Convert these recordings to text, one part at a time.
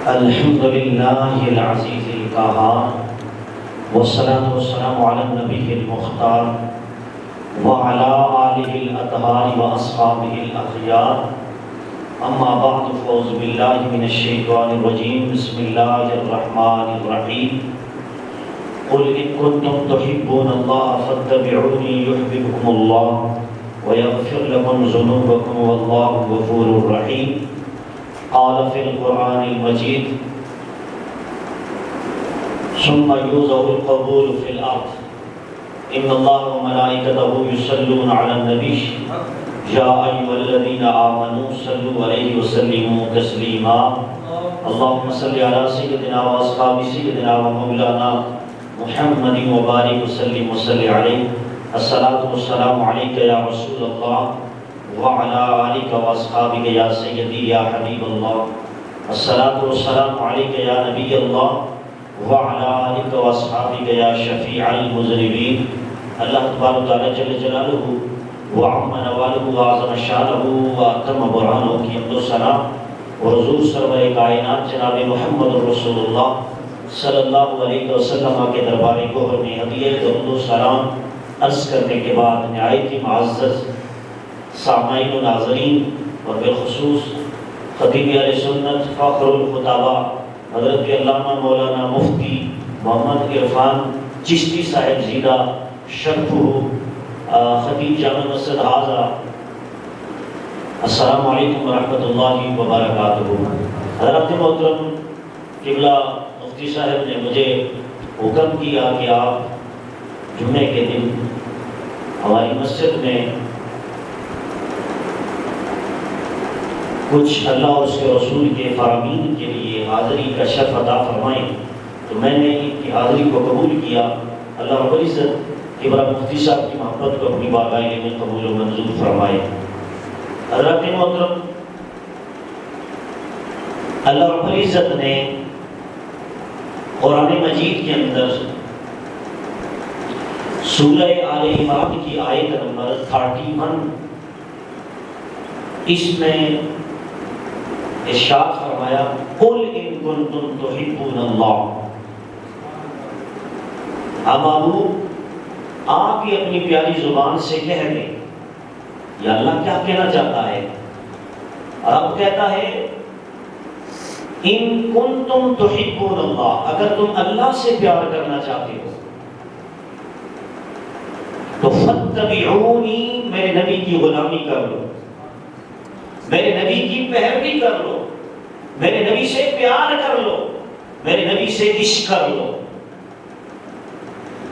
الحمد لله العزيز القهار والصلاة والسلام على النبي المختار وعلى آله الأطهار وأصحابه الأخيار أما بعد فأعوذ بالله من الشيطان الرجيم بسم الله الرحمن الرحيم قل إن كنتم تحبون الله فاتبعوني يحببكم الله ويغفر لكم ذنوبكم والله غفور رحيم قال في القرآن المجيد ثم يوضع القبول في الأرض إن الله وملائكته يصلون على النبي يا أيها الذين آمنوا صلوا عليه وسلموا تسليما اللهم صل على سيدنا وأصحاب سيدنا ومولانا محمد وبارك وسلم وصل عليه الصلاة والسلام عليك يا رسول الله وعلى آلك وأصحابك يا سيدي يا حبيب الله الصلاة والسلام عليك يا نبي الله وعلى آلك وأصحابك يا شفيع المذنبين اللہ تبارک تعالی جل جلالہ وعم نوالہ وعظم شانہ واتم برہانہ کی حمد و ثنا اور حضور سرور کائنات جناب محمد رسول اللہ صلی اللہ علیہ وسلم کے دربار گوہر میں ہدیہ درود و سلام عرض کرنے کے بعد نہایت ہی معزز سامعین و ناظرین اور بالخصوص خطیب اہل سنت فخر الخطابہ حضرت علامہ مولانا مفتی محمد عرفان چشتی صاحب زیدہ شرفہ خطیب جامع مسجد حاضرہ السلام علیکم ورحمۃ اللہ وبرکاتہ۔ حضرت محترم قبلہ مفتی صاحب نے مجھے حکم کیا کہ آپ جمعے کے دن ہماری مسجد میں کچھ اللہ اور اس کے رسول کے فرامین کے لیے حاضری کا شرف عطا فرمائیں، تو میں نے ان کی حاضری کو قبول کیا۔ اللہ رب العزت قبلہ مفتی صاحب کی محبت کو اپنی بارگاہ میں قبول و منظور فرمائے۔ حضرات محترم، اللہ رب العزت نے قرآن مجید کے اندر سورہ آل عمران کی آیت نمبر 31 اس میں ارشاد فرمایا قل ان کنتم تحبون اللہ۔ اب آپ ہی اپنی پیاری زبان سے کہہ دیں یا اللہ کیا کہنا چاہتا ہے۔ رب کہتا ہے ان کنتم تحبون اللہ، اگر تم اللہ سے پیار کرنا چاہتے ہو تو فاتبعونی، میرے نبی کی غلامی کر لو، میرے نبی کی پیروی کر لو، میرے نبی سے پیار کر لو، میرے نبی سے عشق کر لو۔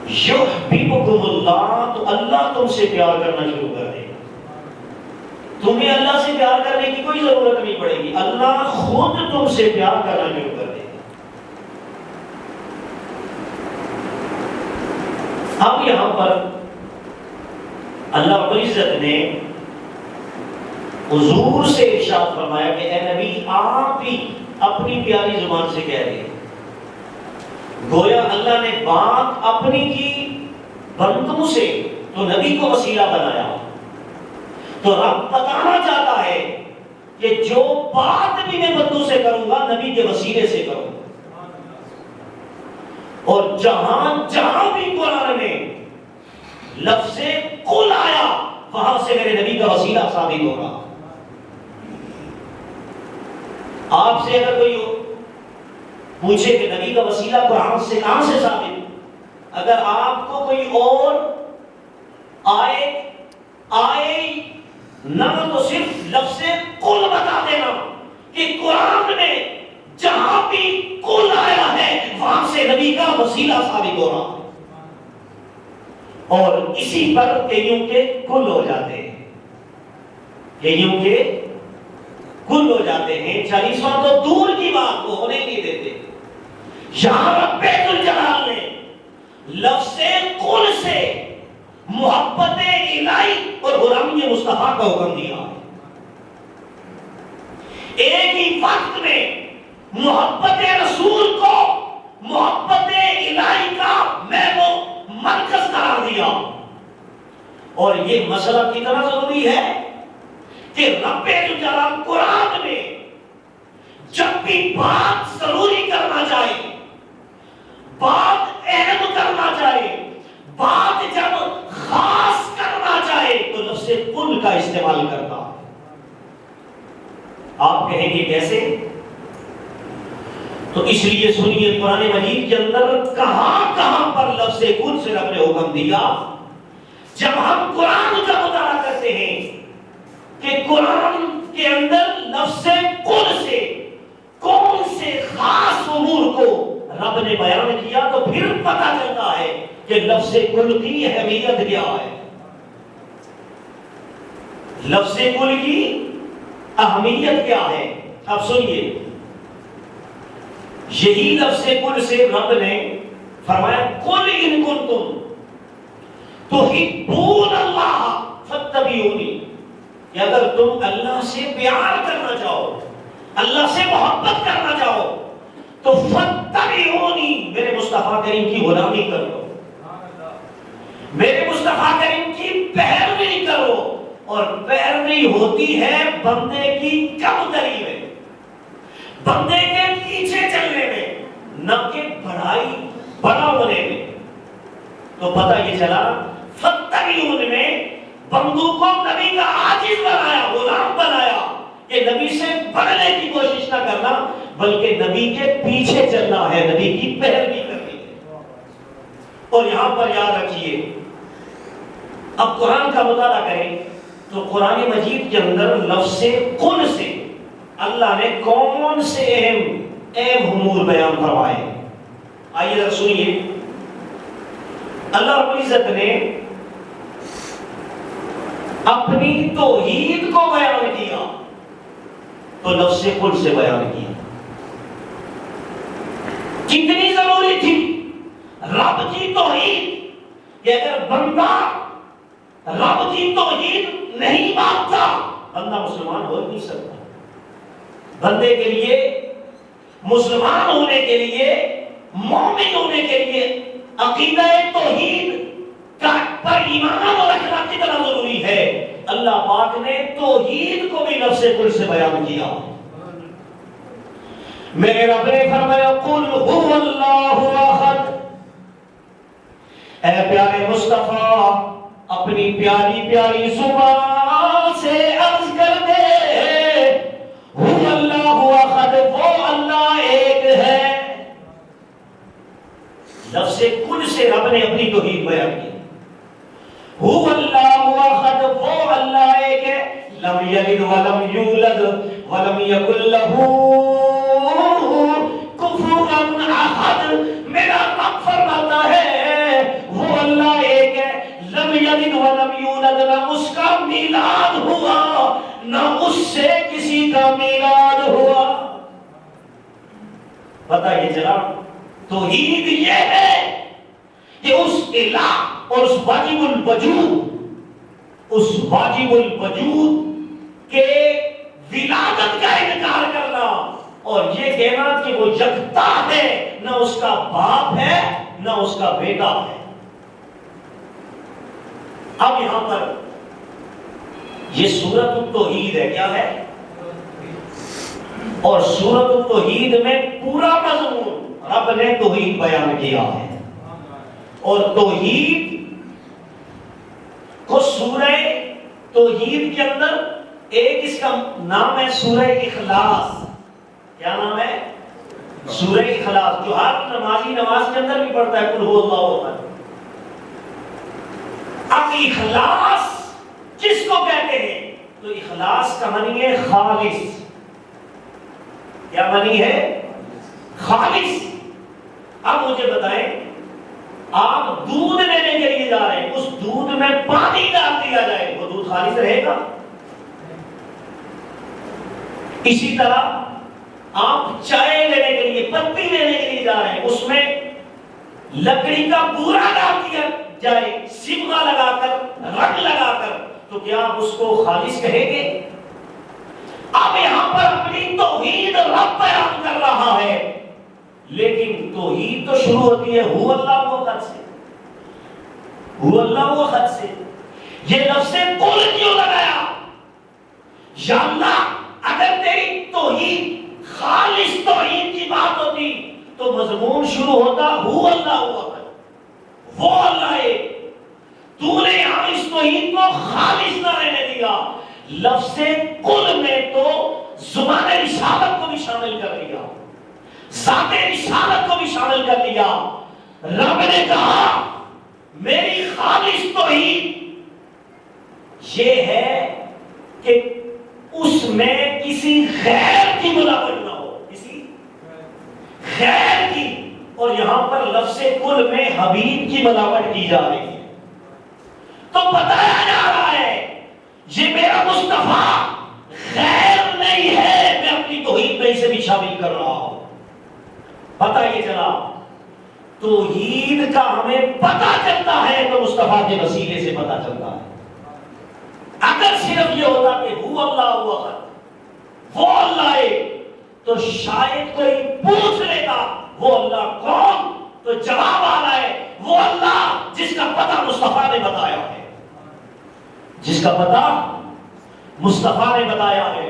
یحببکم اللہ، تو اللہ تم سے پیار کرنا شروع کر دے گا۔ تمہیں اللہ سے پیار کرنے کی کوئی ضرورت نہیں پڑے گی، اللہ خود تم سے پیار کرنا شروع کر دے گا۔ اب یہاں پر اللہ رب العزت نے حضور سے ارشاد فرمایا کہ اے نبی آپ بھی اپنی پیاری زبان سے کہہ دیں۔ گویا اللہ نے بات اپنی کی بندوں سے تو نبی کو وسیلہ بنایا، تو رب بتانا چاہتا ہے کہ جو بات بھی میں بندوں سے کروں گا نبی کے وسیلے سے کروں گا، اور جہاں جہاں بھی قرآن میں لفظ قل آیا وہاں سے میرے نبی کا وسیلہ ثابت ہوگا۔ آپ سے اگر کوئی پوچھے کہ نبی کا وسیلہ قرآن سے کہاں سے ثابت، اگر آپ کو کوئی اور آئے نہ تو صرف لفظ قل بتا دینا کہ قرآن میں جہاں بھی قل آیا ہے وہاں سے نبی کا وسیلہ ثابت ہو رہا، اور اسی پر کئیوں کے کل ہو جاتے ہیں، کئیوں کے کل ہو جاتے ہیں۔ 40واں تو دور کی بات کو ہونے نہیں دیتے۔ یہاں رب الجلال نے لفظ قل سے محبت الہی اور غلامی مصطفیٰ کا حکم دیا۔ ایک ہی وقت میں محبت رسول کو محبت الہی کا مرکز قرار دیا، اور یہ مسئلہ کتنا ضروری ہے کہ رب الجلال قرآن میں کوئی بات ضروری کرنا چاہے، بات اہم کرنا چاہے، بات جب خاص کرنا چاہے تو لفظ کل کا استعمال کرتا ہے۔ آپ کہیں گے کیسے؟ تو اس لیے سنیے قرآن مجید کے اندر کہاں کہاں پر لفظ کل سے رب نے حکم دیا۔ جب ہم قرآن کا مطالعہ کرتے ہیں کہ قرآن کے اندر لفظ کل سے کون سے خاص امور کو رب نے بیان کیا تو پھر پتہ چلتا ہے کہ لفظ کل کی اہمیت کیا ہے۔ لفظ کل کی اہمیت کیا ہے؟ اب سنیے، یہی لفظ کل سے رب نے فرمایا قل ان کنتم تحبون اللہ فاتبعونی، کہ اگر تم اللہ سے پیار کرنا چاہو، اللہ سے محبت کرنا چاہو تو فاتبعونی، میرے مصطفیٰ کریم کی غلامی کرو، میرے مصطفیٰ کریم کی پیروی کرو۔ اور پیروی ہوتی ہے بندے کی کم تری میں، بندے کے پیچھے چلنے میں، نہ کہ بڑا ہونے میں۔ تو پتہ یہ چلا فاتبعون میں بندوں کو نبی کا عاجز بنایا، غلام بنایا کہ نبی سے بڑھنے کی کوشش نہ کرنا بلکہ نبی کے پیچھے چلنا ہے، نبی کی پیروی کرنی ہے۔ اور یہاں پر یاد رکھیے، اب قرآن کا مطالعہ کریں تو قرآن مجید کے اندر لفظ کل سے اللہ نے کون سے اہم امور بیان فرمائے۔ آئیے ذرا سنیے، اللہ رب العزت نے اپنی توحید کو بیان کیا تو لفظ کل سے بیان کیا۔ کتنی ضروری تھی رب کی توحید کہ اگر بندہ رب کی توحید نہیں مانتا بندہ مسلمان ہو نہیں سکتا۔ بندے کے لیے، مسلمان ہونے کے لیے، مومن ہونے کے لیے عقیدہ توحید پر ایمان رکھنا کتنا ضروری ہے۔ اللہ پاک نے توحید کو بھی لفظ کل سے بیان کیا۔ میرے رب نے فرمایا قل هو اللہ احد، اے پیارے مصطفیٰ اپنی پیاری پیاری زبان سے عرض کر دے هو اللہ احد، وہ اللہ ایک ہے۔ لفظ کل سے رب نے اپنی توحید بیان کی۔ هو اللہ احد، وہ اللہ ایک ہے، لم یلد ولم یولد ولم یکن له کفوا احد۔ میرا رب فرماتا ہے وہ اللہ ایک ہے، لم یلد ولم یولد، نہ اس کا میلاد ہوا نہ اس سے کسی کا میلاد ہوا۔ پتہ یہ چلا توحید یہ ہے کہ اس الہ اور اس واجب الوجود کے ولادت کا انکار کرنا اور یہ کہنا کہ وہ یکتا ہے، نہ اس کا باپ ہے نہ اس کا بیٹا ہے۔ اب یہاں پر یہ سورۃ التوحید ہے، کیا ہے؟ اور سورۃ التوحید میں پورا مضمون رب نے توحید بیان کیا ہے۔ اور توحید کو سورہ توحید کے اندر ایک اس کا نام ہے سورہ اخلاص۔ کیا نام ہے؟ سورہ اخلاص، جو ہر نمازی نماز کے اندر بھی پڑھتا ہے قل هو اللہ احد۔ اب اخلاص کس کو کہتے ہیں؟ تو اخلاص کا معنی ہے خالص۔ کیا معنی ہے؟ خالص۔ اب مجھے بتائیں، آپ دودھ لینے کے لیے جا رہے ہیں، اس دودھ میں پانی ڈال دیا جائے وہ دودھ خالص رہے گا؟ اسی طرح آپ چائے لینے کے لیے، پتی لینے کے لیے جا رہے ہیں، اس میں لکڑی کا بورا ڈال دیا جائے، صبغہ لگا کر، رنگ لگا کر، تو کیا آپ اس کو خالص کہیں گے؟ اب یہاں پر اپنی توحید رب بیان کر رہا ہے، لیکن توحید تو شروع ہوتی ہے هو اللہ احد سے، هو اللہ احد سے۔ یہ لفظ قل کیوں لگایا؟ یا اللہ اگر تیری توحید خالص تو مضمون شروع ہوتا ہو اللہ احد، وہ اللہ ایک۔ تو نے یہاں اس توحید کو خالص نہ رہنے دیا، لفظ کل میں تو زبان رسالت کو بھی شامل کر لیا، ذات رسالت کو بھی شامل کر لیا۔ رب نے کہا میری خالص توحید یہ ہے کہ اس میں کسی غیر کی ملاوٹ نہ ہو، کسی غیر کی، اور یہاں پر لفظ کل میں حبیب کی ملاوٹ کی جا رہی ہے، تو بتایا جا رہا ہے یہ میرا مصطفیٰ غیر نہیں ہے، میں اپنی توحید میں اسے بھی شامل کر رہا ہوں۔ پتہ یہ چلا توحید کا ہمیں پتہ چلتا ہے تو مصطفیٰ کے وسیلے سے پتہ چلتا ہے۔ اگر صرف یہ ہوتا کہ ہو اللہ احد، وہ اللہ ایک، تو شاید کوئی پوچھ لیتا وہ اللہ کون، تو جواب آ رہا ہے وہ اللہ جس کا پتہ مصطفیٰ نے بتایا ہے، جس کا پتہ مصطفیٰ نے بتایا ہے۔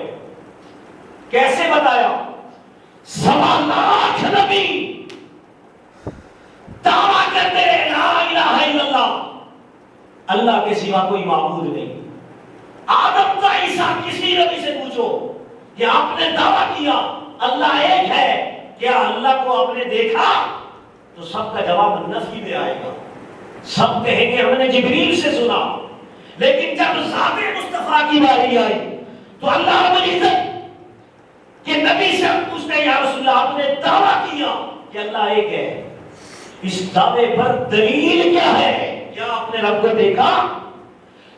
کیسے بتایا؟ 1.25 لاکھ نبی دعویٰ کرتے رہے لا الہ الا اللہ، اللہ کے سوا کوئی معبود نہیں۔ آدم کا عیسیٰ کسی نبی سے پوچھو کہ آپ نے دعویٰ کیا اللہ ایک ہے، کیا اللہ کو آپ نے دیکھا؟ تو سب کا جواب نفی میں آئے گا، سب کہیں گے ہم نے جبریل سے سنا۔ لیکن جب ذات مصطفیٰ کی باری آئی تو اللہ رب العزت کہ نبی سے ہم پوچھتے ہیں یا رسول اللہ آپ نے دعویٰ کیا کہ اللہ ایک ہے، اس دعوے پر دلیل کیا ہے؟ کیا آپ نے رب کو دیکھا؟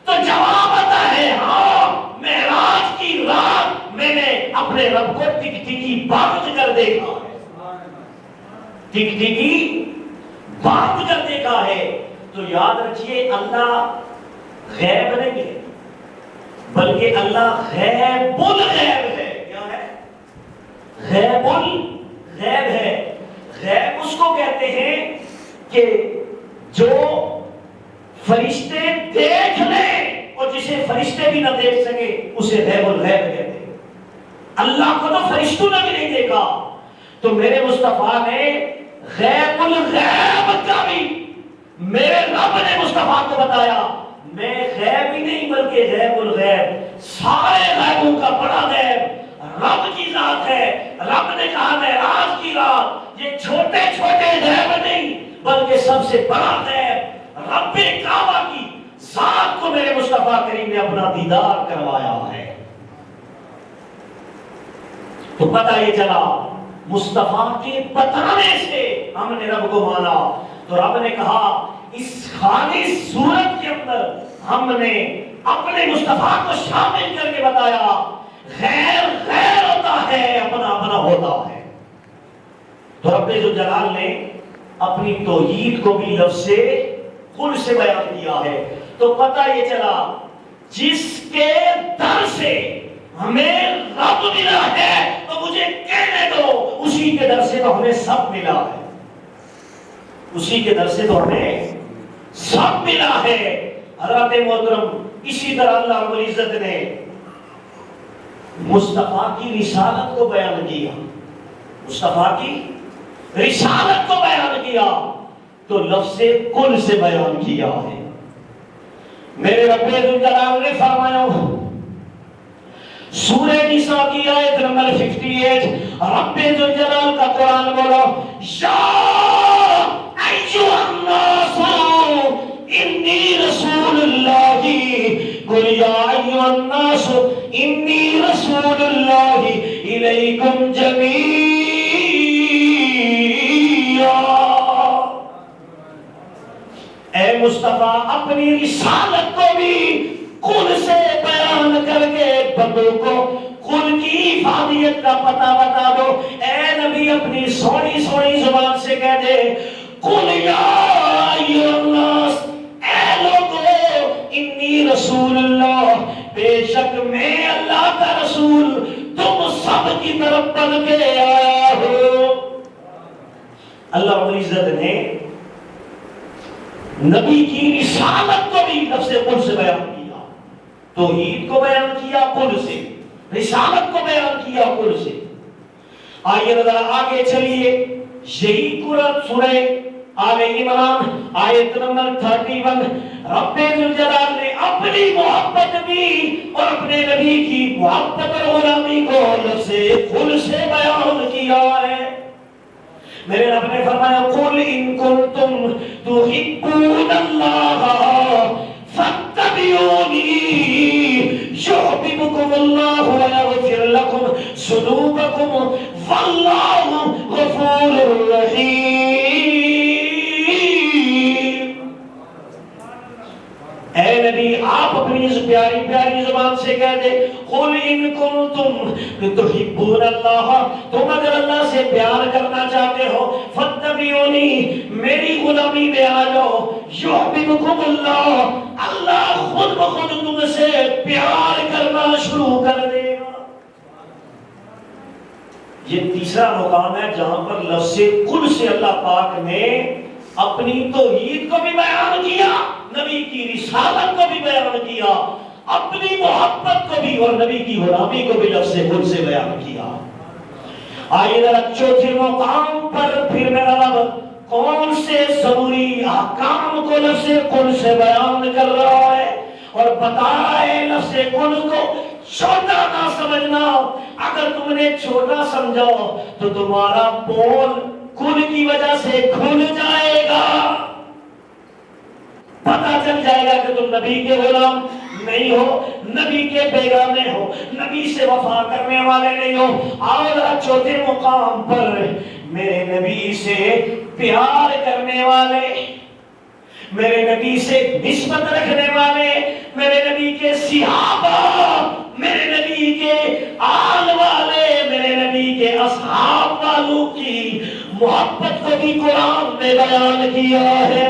تو جواب آتا ہے ہاں معراج کی رات میں نے اپنے رب کو ٹکٹکی باندھ کر دیکھا ہے، ٹکٹکی باندھ کر دیکھا ہے۔ تو یاد رکھیے اللہ غیب نہیں ہے بلکہ اللہ غیب الغیب ہے۔ کیا ہے؟ غیب الغیب ہے۔ غیب اس کو کہتے ہیں کہ جو فرشتے دیکھ لیں اور جسے فرشتے بھی نہ دیکھ سکے اسے غیب الغیب کہتے ہیں۔ اللہ کو تو فرشتوں نے بھی نہیں دیکھا، تو میرے مصطفیٰ نے غیب الغیب کا بھی میرے رب نے مصطفیٰ کو بتایا۔ میں غیب ہی نہیں بلکہ غیب الغیب، سارے غیبوں کا بڑا غیب رب کی ذات ہے۔ رب نے کہا معراج کی رات، یہ چھوٹے چھوٹے غیب نہیں بلکہ سب سے بڑا غیب رب کعبہ کی ذات کو میرے مصطفیٰ کریم نے اپنا دیدار کروایا ہے۔ تو پتہ یہ چلا مصطفیٰ کے بتانے سے ہم نے رب کو مانا، تو رب نے کہا اس خالص صورت کے اندر ہم نے اپنے مصطفیٰ کو شامل کر کے بتایا غیر غیر ہوتا ہے، اپنا اپنا ہوتا ہے۔ تو رب ذوالجلال نے اپنی توحید کو بھی لفظ قل سے بیان کیا ہے۔ تو پتہ یہ چلا جس کے در سے ہمیں رب ملا ہے تو مجھے کہنے دو اسی کے در سے تو ہمیں سب ملا ہے، اسی کے در سے تو ہمیں سب ملا ہے۔ حضرات محترم اسی طرح اللہ رب العزت نے مصطفیٰ کی رسالت کو بیان کیا، مصطفیٰ کی رسالت کو بیان کیا تو لفظ کل سے بیان کیا ہے۔ میرے رب ذوالجلال نے فرمایا سورہ نساء کی آیت نمبر 58، رب ذوالجلال کا قرآن بولو یا ایھا الناس انی رسول اللہ، قل یا ایھا الناس انی رسول اللہ الیکم جمیعا۔ اے مصطفیٰ اپنی رسالت کو بھی قل سے بیان کر کے بندوں کو قل کی افادیت کا پتہ بتا دو۔ اے نبی اپنی سونی سونی زبان سے کہہ دے قل یا ایھا الناس، اے لوگو انی رسول اللہ، بے شک میں اللہ کا رسول تم سب کی طرف بن کے آیا ہو۔ اللہ رب العزت نے نبی کی رسالت کو بھی لفظ قل سے بیان کیا، توحید کو بیان کیا قل سے، رسالت کو بیان کیا قل سے۔ آئیے ذرا آگے چلیے، یہی قرآن سورہ آل عمران آیت نمبر 31 رب ذوالجلال نے اپنی محبت بھی اور اپنے نبی کی محبت اور غلامی کو لفظ قل سے بیان کیا ہے۔ میرے رب نے فرمایا قل ان کنتم تحبون اللہ فاتبعونی یحببکم اللہ ویغفر لکم ذنوبکم واللہ غفور رحیم۔ اے نبی آپ اپنی اس پیاری پیاری زبان سے کہہ دے قل ان کنتم تحبون اللہ، تم اگر اللہ سے پیار کرنا چاہتے ہو فاتبعونی میری غلامی میں آ جاؤ، یحببکم اللہ اللہ خود بخود تم سے پیار کرنا شروع کر دے گا۔ یہ تیسرا مقام ہے جہاں پر لفظ قل سے اللہ پاک نے اپنی توحید کو بھی بیان کیا، نبی کی رسالت کو بھی بیان کیا، اپنی محبت کو بھی اور نبی کی غلامی کو بھی لفظ قل سے بیان کیا۔ آئیے ذرا چوتھے مقام پر پھر میرا رب کون سے ضروری احکام کو لفظ قل سے بیان کر رہا ہے اور بتا رہا ہے لفظ قل کو چھوٹا نہ سمجھنا، اگر تم نے چھوٹا سمجھا تو تمہارا بول قل کی وجہ سے کھل جائے گا، پتہ چل جائے گا کہ تم نبی کے غلام نہیں ہو، نبی کے بیگانے ہو، نبی سے وفا کرنے والے نہیں ہو۔ اور چوتھے مقام پر میرے نبی سے پیار کرنے والے، میرے نبی سے نسبت رکھنے والے، میرے نبی کے صحابہ، میرے نبی کے آل والے، میرے نبی کے اصحاب والوں کی محبت کو بھی قرآن نے بیان کیا ہے۔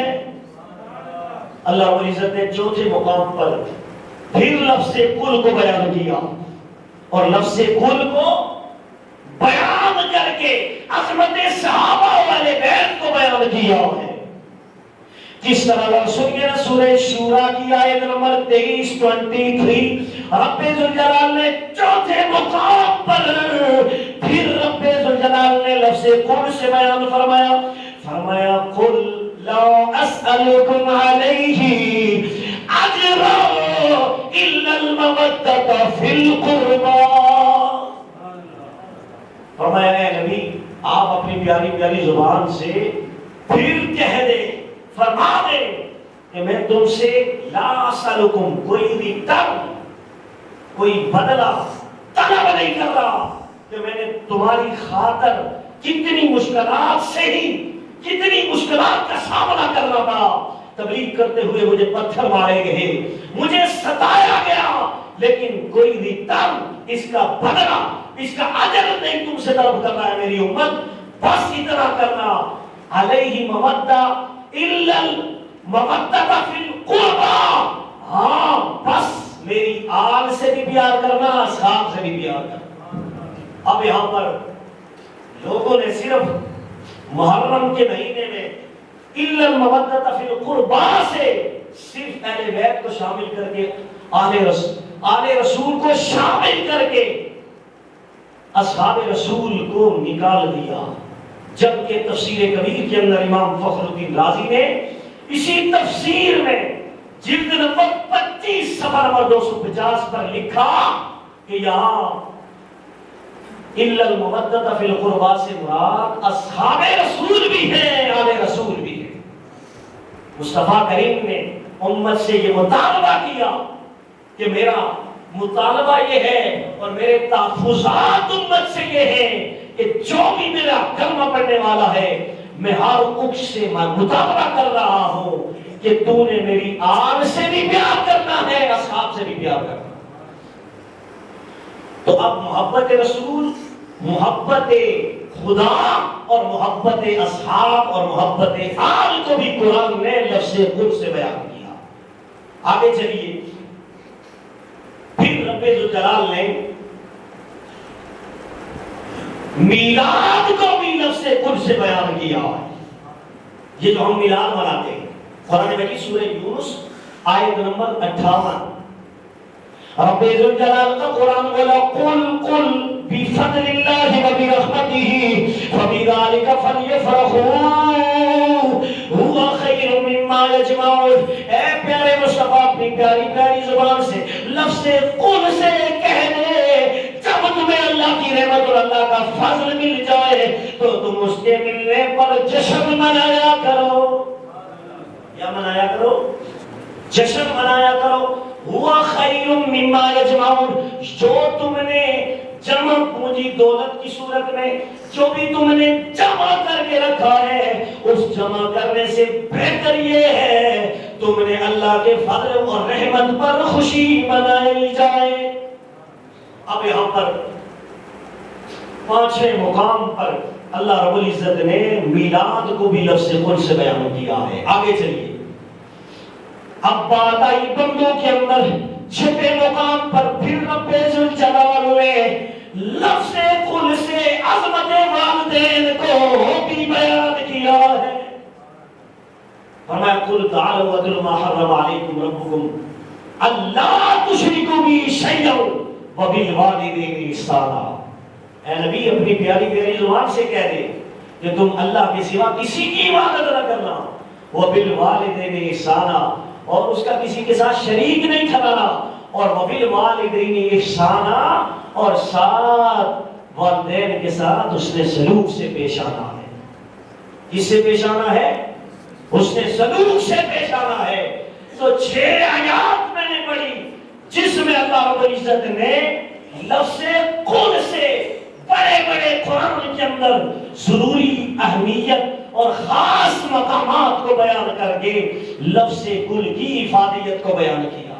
اللہ رب العزت نے چوتھے مقام پر پھر لفظ قل کو بیان کیا اور لفظ قل کو بیان کر کے عظمت صحابہ والے بیت کو بیان کیا ہے۔ کس طرح سنیے نا سورہ شورا کی آیت نمبر 23 رب ذوالجلال نے چوتھے مقام پر پھر رب ذوالجلال نے لفظ قل سے بیان فرمایا قل لا اسألكم علیہ اجرا الا المودۃ فی القربى۔ فرمایا اے نبی آپ اپنی پیاری پیاری زبان سے پھر کہہ دے، فرما دے کہ میں تم سے لا اسألکم کوئی ریٹرن، کوئی بدلہ طلب نہیں کر رہا کہ میں نے تمہاری خاطر کتنی مشکلات سے ہی کتنی مشکلات کا سامنا کرنا پڑا، تبلیغ کرتے ہوئے مجھے پتھر مارے گئے، مجھے ستایا گیا، لیکن کوئی ریٹرن اس کا بدلہ اس کا اجر نہیں تم سے طلب کرنا ہے میری امت، بس اتنا کرنا علیہ مودہ الا المودۃ فی القربى، ہاں بس میری آل سے بھی پیار کرنا، اصحاب سے بھی پیار کرنا۔ اب یہاں پر لوگوں نے صرف محرم کے مہینے میں الا المودۃ فی القربى سے صرف اہل بیت کو شامل کر کے آل رسول کو شامل کر کے اصحاب رسول کو نکال دیا، جبکہ تفسیر کبیر کے اندر امام فخر الدین رازی نے اسی تفسیر میں جلد نمبر 25 صفحہ نمبر 250 پر لکھا کہ یہاں الا المودۃ فی القربى سے مراد اصحاب رسول بھی ہیں، آل رسول بھی ہیں۔ مصطفیٰ کریم نے امت سے یہ مطالبہ کیا کہ میرا مطالبہ یہ ہے اور میرے تحفظات امت سے یہ ہے کہ جو بھی میرا کلمہ پڑھنے والا ہے میں ہر اکش سے مطالبہ کر رہا ہوں کہ تو نے میری آل سے بھی پیار کرنا ہے، اصحاب سے بھی پیار کرنا۔ تو اب محبت رسول، محبت خدا اور محبت اصحاب اور محبت آل کو بھی قرآن نے لفظ قل سے بیان کیا۔ آگے چلیے، پھر رب ذوالجلال نے میلاد کو بھی لفظ قل سے بیان کیا ہے۔ یہ جو ہم میلاد مناتے ہیں، قرآن مجید سورہ یونس آیت نمبر 58 رب ذوالجلال کا قرآن بولا قل بفضل اللہ وبرحمتہ فبذلک فلیفرحوا سے قل سے کہہ دے جب تمہیں اللہ کی رحمت اور اللہ کا فضل مل جائے تو تم اس کے ملنے پر جشن منایا کرو. کیا منایا کرو؟ جشن منایا کرو. ہوا خیر مما یجمعون، جو تم نے جمع پونجی دولت کی صورت میں جو بھی تم نے جمع کر کے رکھا ہے اس جمع کرنے سے بہتر یہ ہے تم نے اللہ کے فضل اور رحمت پر خوشی منائی جائے. اب یہاں پر 5 مقام پر اللہ رب العزت نے میلاد کو بھی لفظ قل سے بیان کیا ہے. آگے چلیے. اب بات آئی بندوں کے اندر چھپے مقام پر پھر رب ذوالجلال نے لفظ قل سے عظمت والدین کو بھی بیان کیا ہے. فرمایا قل تعالوا واتلوا ما حرم علیکم ربکم اللہ تشرکوا بہ شیئا وبالوالدین احسانا. اے نبی اپنی پیاری پیاری زبان سے کہہ دے کہ تم اللہ کے سوا کسی کی عبادت نہ کرنا، وبالوالدین احسانا، اور اس کا کسی کے ساتھ شریک نہیں ٹھہرانا، اور وبالوالدین احسانا، اور ساتھ والدین کے ساتھ اس نے سلوک سے پیش آنا ہے. کس سے پیش آنا ہے؟ اس نے سلوک سے پیش آنا ہے. تو 6 آیات میں نے پڑھی جس میں اللہ رب العزت نے لفظ قل سے بڑے بڑے قرآن کے اندر ضروری اہمیت اور خاص مقامات کو بیان کر کے لفظ قل کی افادیت کو بیان کیا.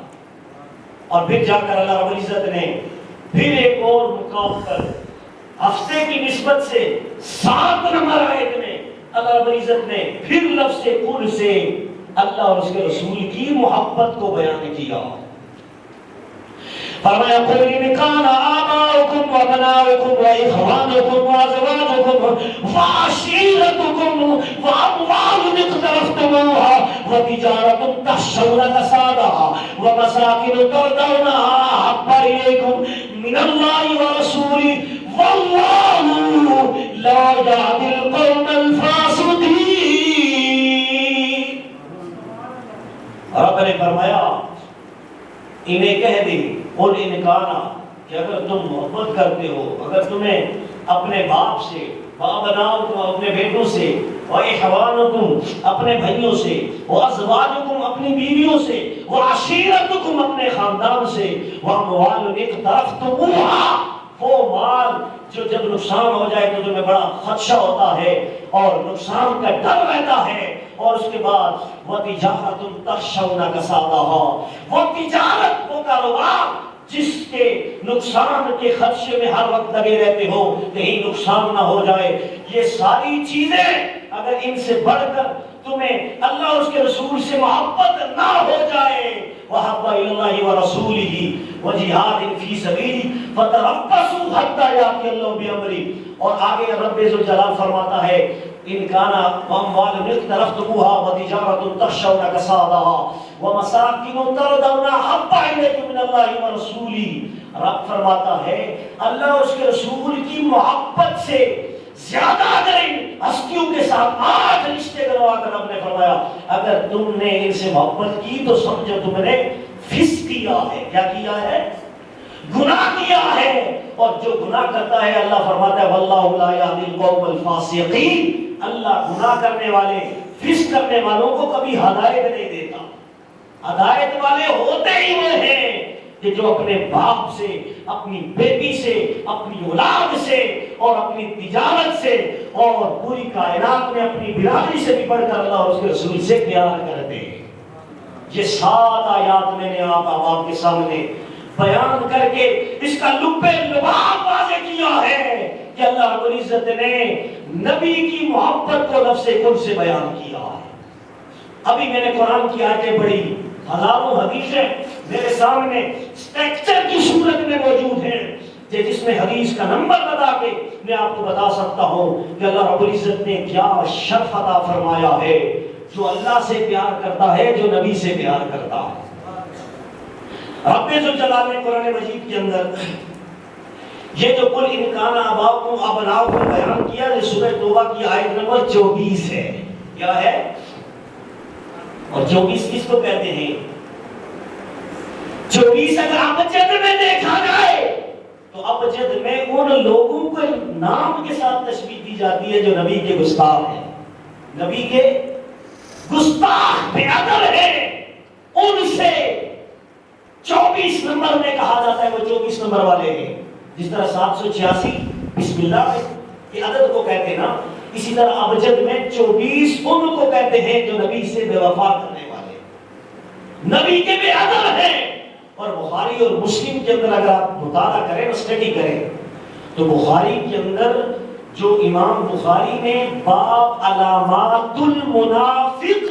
اور پھر جا کر اللہ رب العزت نے پھر ایک اور مقام پر ہفتے کی نسبت سے 7 نمبر آیت میں اللہ رب العزت نے پھر لفظ قل سے اللہ اور اس کے رسول کی محبت کو بیان کیا. فرمایا قل ان كان آباؤكم وابناؤكم واخوانكم وازواجكم وعشيرتكم واموال اقترفتموها وتجارة تخشون كسادها ومساكن ترضونها احب اليكم من الله ورسوله والله لا يهدي القوم الفاسقين. رب نے فرمایا انہیں کہہ دے اور انکانا کہ اگر تم محبت کرتے ہو، اگر تمہیں اپنے باپ سے، وابناؤکم اپنے بیٹوں سے، واخوانکم اپنے بھائیوں سے، وازواجکم اپنی بیویوں سے، وعشیرتکم اپنے خاندان سے، واموال اقترفتموها وہ مال جو جب نقصان ہو جائے تو تمہیں بڑا خدشہ ہوتا ہے اور نقصان کا ڈر رہتا ہے، اور اس کے بعد وَتِجَارَةٌ تَخْشَوْنَ كَسَادَهَا وہ تجارت، وہ کاروبار جس کے نقصان کے خدشے میں ہر وقت لگے رہتے ہو کہیں نقصان نہ ہو جائے. یہ ساری چیزیں اگر ان سے بڑھ کر تمہیں اللہ اور اس کے رسول سے محبت نہ ہو جائے وَحَبَّ إِلَى اللَّهِ وَرَسُولِهِ وَجِهَادٍ فِي سَبِيلِهِ فَتَرَبَّصُوا حَتَّى يَأْتِيَ اللَّهُ بِأَمْرِهِ. اور آگے رب ذوالجلال فرماتا ہے ان كان واموال اقترفتموها وتجارة تخشون كسادها ومساكن ترضونها احب اليكم من الله ورسوله. رب فرماتا ہے اللہ اور اس کے رسول کی محبت سے زیادہ اگر ان ہستیوں کے ساتھ 8 رشتے کروا کر رب نے فرمایا اگر تم نے ان سے محبت کی تو سمجھو تم نے فسق کیا ہے. کیا کیا ہے؟ گناہ کیا ہے. اور جو گناہ کرتا ہے اللہ فرماتا ہے واللہ لا یہدی القوم الفاسقین. اللہ گناہ کرنے والے، فسق کرنے والوں کو کبھی ہدایت نہیں دیتا. ہدایت والے ہوتے ہی وہ ہیں کہ جو اپنے باپ سے، اپنی بیٹی سے، اپنی اولاد سے اور اپنی تجارت سے اور پوری کائنات میں اپنی برادری سے بھی بڑھ کر اللہ اور اس کے رسول سے پیار کرتے ہیں. یہ 7 آیات میں نے آپ کے سامنے بیان کر کے اس کا لب لباب واضح کیا ہے کہ اللہ رب العزت نے نبی کی محبت کو لفظ قل سے بیان کیا ہے. ابھی میں نے قرآن کی آیتیں پڑھی، ہزاروں حدیثیں میرے سامنے اسٹرکچر کی صورت میں موجود ہیں کہ جس میں حدیث کا نمبر بتا کے میں آپ کو بتا سکتا ہوں کہ اللہ رب العزت نے کیا شرف عطا فرمایا ہے. جو اللہ سے پیار کرتا ہے، جو نبی سے پیار کرتا ہے. رب ذوالجلال نے قرآن مجید کے اندر یہ جو قل ان کان آباؤکم وابناؤکم بیان کیا یہ سورہ توبہ کی آیت نمبر 24 ہے. کیا ہے؟ اور 24 کس کو کہتے ہیں؟ 24 اگر ابجد میں دیکھا جائے تو ابجد میں ان لوگوں کو نام کے ساتھ تشبیہ دی جاتی ہے جو نبی کے گستاخ ہیں، نبی کے گستاخ بے ادب ہے، ان سے 24 نمبر میں کہا جاتا ہے وہ 24 نمبر والے ہیں. جس طرح 786 بسم اللہ کے عدد کو کہتے ہیں نا، اسی طرح ابجد میں 24 ان کو کہتے ہیں جو نبی سے بے وفا کرنے والے، نبی کے بے ادب ہیں. اور بخاری اور مسلم کے اندر اگر آپ مطالعہ کریں، اسٹڈی کریں، تو بخاری کے اندر جو امام بخاری نے باب علامات المنافق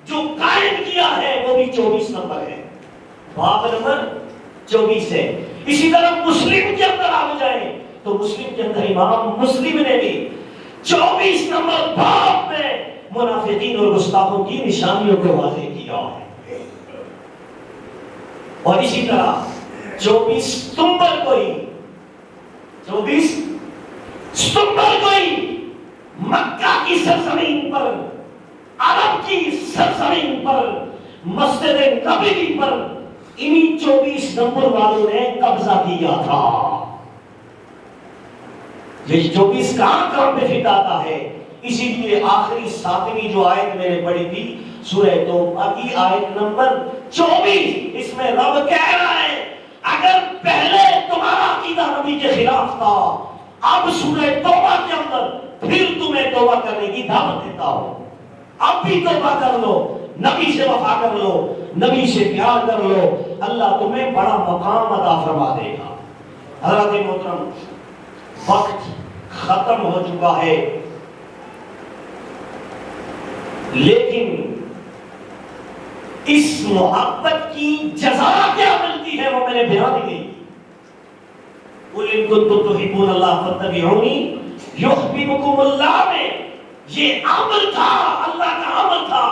جو قائم کیا ہے وہ بھی 24 نمبر ہے، باب نمبر 24 ہے. اسی طرح مسلم کے اندر آپ جائیں تو مسلم کے اندر امام مسلم نے بھی 24 نمبر باب میں منافقین اور گستاخوں کی نشانیوں کو واضح کیا ہے. اور اسی طرح 24 ستمبر کو ہی 24 ستمبر کو ہی مکہ کی سرزمین پر، عرب کی سرزمین پر، مسجد نبوی پر انہی 24 نمبر والوں نے قبضہ کیا تھا. یہ 24 کہاں پہ فٹ آتا ہے؟ اسی لیے آخری 7ویں جو آیت میں نے پڑھی تھی سورہ توبہ کی آیت نمبر 24، اس میں رب کہہ رہا ہے اگر پہلے تمہارا عقیدہ نبی کے خلاف تھا، اب سورہ توبہ کے اندر پھر تمہیں توبہ کرنے کی دعوت دیتا ہوں. اب بھی توبہ کر لو، نبی سے وفا کر لو، نبی سے پیار کر لو، اللہ تمہیں بڑا مقام عطا فرما دے گا. حضرات محترم، وقت ختم ہو چکا ہے، لیکن اس محبت کی جزا کیا ملتی ہے وہ میں نے بیان کی. قُلْ إِن كُنتُمْ تُحِبُّونَ اللَّهَ فَاتَّبِعُونِي يُحْبِبْكُمُ اللَّهُ میں یہ امر تھا، اللہ کا امر تھا.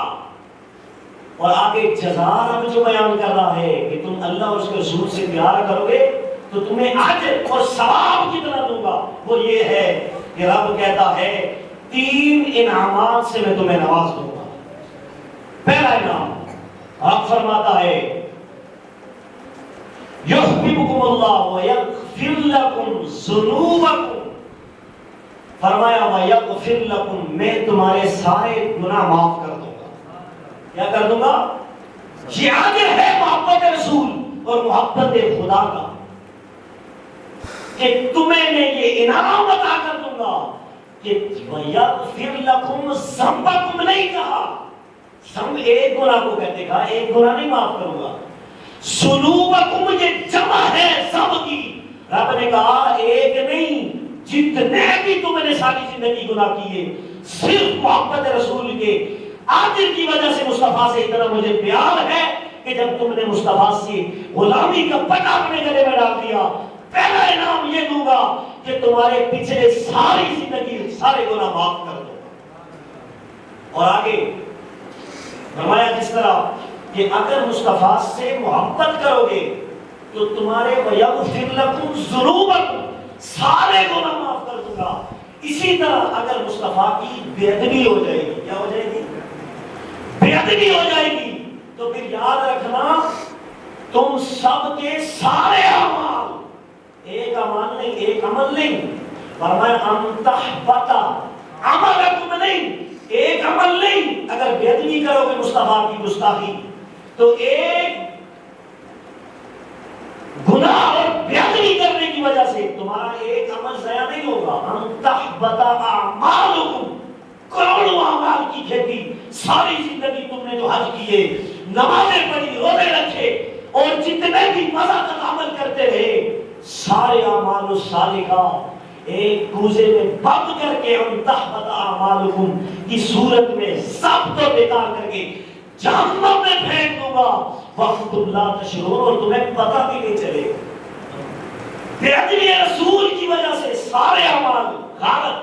اور آگے جزا رب جو بیان کر رہا ہے کہ تم اللہ اور اس کے رسول سے پیار کرو گے تو تمہیں اجر اور ثواب کتنا دوں گا. وہ یہ ہے کہ رب کہتا ہے 3 انعامات سے میں تمہیں نواز دوں گا. پہلا انعام آپ فرماتا ہے یحببکم اللہ ویغفر لکم ذنوبکم، فرمایا ویغفر لکم، میں تمہارے سارے گناہ معاف کر دوں گا. کیا کر دوں گا؟ یہ اجر ہے محبت رسول اور محبت خدا کا کہ تمہیں میں یہ انعام عطا کر دوں گا کہ ویغفر لکم، ذنبکم نہیں کہا، ذنب ایک گناہ کو کہتے کہا ایک گناہ نہیں معاف کروں گا. ذنوبکم یہ جمع ہے سب کی، رب نے کہا ایک نہیں، جتنے بھی تم نے ساری زندگی گناہ کیے، صرف محبت رسول کے آجر کی وجہ سے مصطفیٰ سے اتنا مجھے پیار ہے کہ جب تم نے مصطفیٰ سے غلامی کا پٹا اپنے گلے میں ڈال دیا، پہلا انعام یہ دوں گا کہ تمہارے پچھلے ساری زندگی سارے گناہ معاف کر دوں گا. اور آگے فرمایا جس طرح کہ اگر مصطفیٰ سے محبت کرو گے تو تمہارے وَيَغْفِرْ لَكُمْ ذُنُوبَكُمْ سارے گناہ معاف کر دوں گا. اسی طرح اگر مصطفیٰ کی بے ادبی ہو جائے گی، کیا ہو جائے گی؟ بے ادبی ہو جائے گی، تو پھر یاد رکھنا تم سب کے سارے اعمال، ایک عمل نہیں، ایک عمل نہیں، فرمایا ان تحبط عملکم نہیں، ایک عمل نہیں. اگر بے ادبی کرو گے مصطفیٰ کی گستاخی تو ایک گناہ اور بے ادبی کرنے کی وجہ سے تمہارا ایک عمل ضائع نہیں ہوگا. ان تحبط اعمالکم، کروڑوں اعمال کی کھیتی، ساری زندگی تم نے جو حج کیے، نمازیں پڑھی، روزے رکھے اور جتنے بھی مزہ تک عمل کرتے رہے، سارے اعمال الصالحہ ایک کوزے میں بند کر کے ان تحبط اعمالکم کی صورت میں سب کو بیکار کر کے جہنم میں پھینک دوں گا وانتم لا تشعرون، اور تمہیں پتہ بھی نہیں چلے گا. بے ادبی رسول کی وجہ سے سارے اعمال غلط